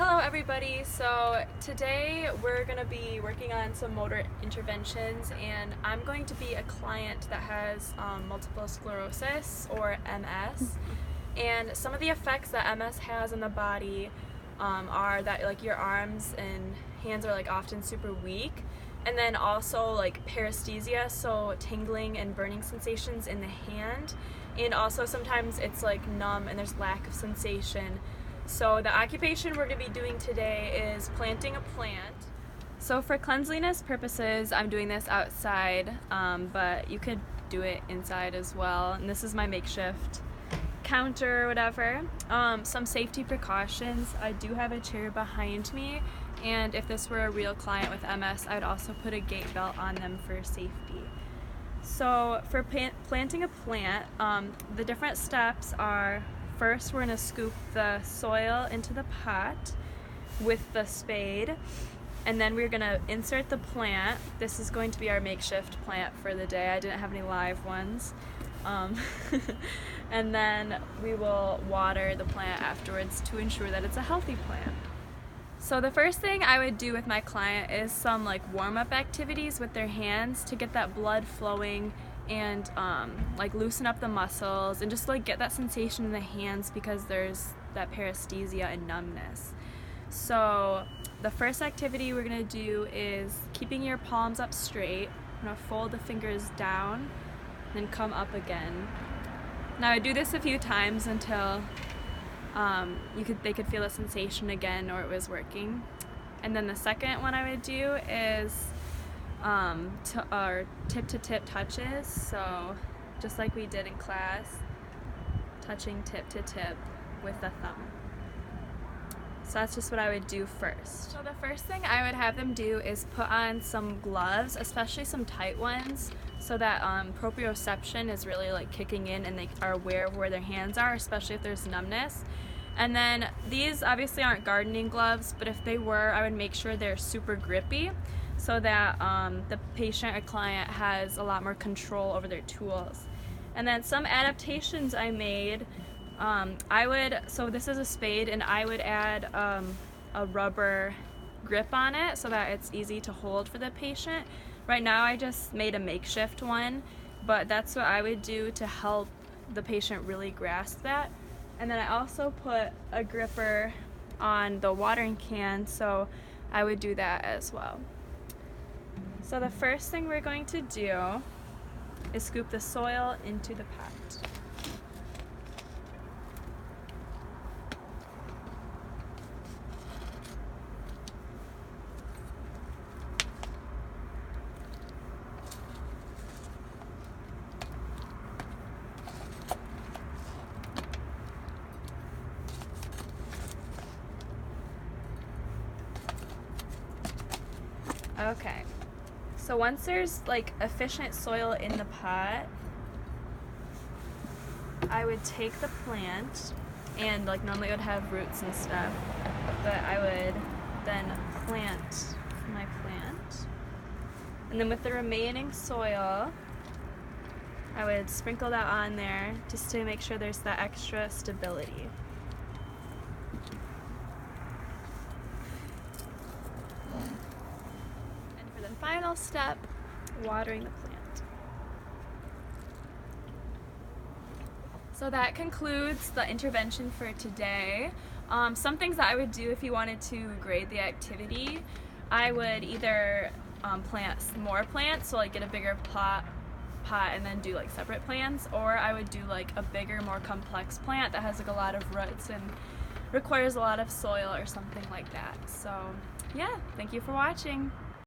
Hello everybody, so today we're going to be working on some motor interventions, and I'm going to be a client that has multiple sclerosis or MS. And some of the effects that MS has on the body are that like your arms and hands are like often super weak, and then also like paresthesia, so tingling and burning sensations in the hand, and also sometimes it's like numb and there's lack of sensation. So the occupation we're going to be doing today is planting a plant. So for cleanliness purposes, I'm doing this outside, but you could do it inside as well. And this is my makeshift counter or whatever. Some safety precautions. I do have a chair behind me, and if this were a real client with MS, I would also put a gait belt on them for safety. So for planting a plant, the different steps are: first, we're going to scoop the soil into the pot with the spade, and then we're going to insert the plant. This is going to be our makeshift plant for the day. I didn't have any live ones. And then we will water the plant afterwards to ensure that it's a healthy plant. So the first thing I would do with my client is some like warm-up activities with their hands to get that blood flowing and like loosen up the muscles and just like get that sensation in the hands, because there's that paresthesia and numbness. So the first activity we're going to do is keeping your palms up straight. I'm going to fold the fingers down, then come up again. Now I do this a few times until they could feel a sensation again or it was working. And then the second one I would do is tip-to-tip touches, so just like we did in class, touching tip-to-tip with the thumb. So that's just what I would do first. So the first thing I would have them do is put on some gloves, especially some tight ones, so that proprioception is really like kicking in and they are aware of where their hands are, especially if there's numbness. And then these obviously aren't gardening gloves, but if they were, I would make sure they're super grippy, so that the patient or client has a lot more control over their tools. And then some adaptations I made, so this is a spade, and I would add a rubber grip on it so that it's easy to hold for the patient. Right now I just made a makeshift one, but that's what I would do to help the patient really grasp that. And then I also put a gripper on the watering can, so I would do that as well. So the first thing we're going to do is scoop the soil into the pot. Okay. So once there's like efficient soil in the pot, I would take the plant, and like normally it would have roots and stuff, but I would then plant my plant. And then with the remaining soil, I would sprinkle that on there just to make sure there's that extra stability. Final step, watering the plant. So that concludes the intervention for today. Some things that I would do if you wanted to grade the activity, I would either plant more plants, so like get a bigger pot and then do like separate plants, or I would do like a bigger, more complex plant that has like a lot of roots and requires a lot of soil or something like that. So yeah, thank you for watching.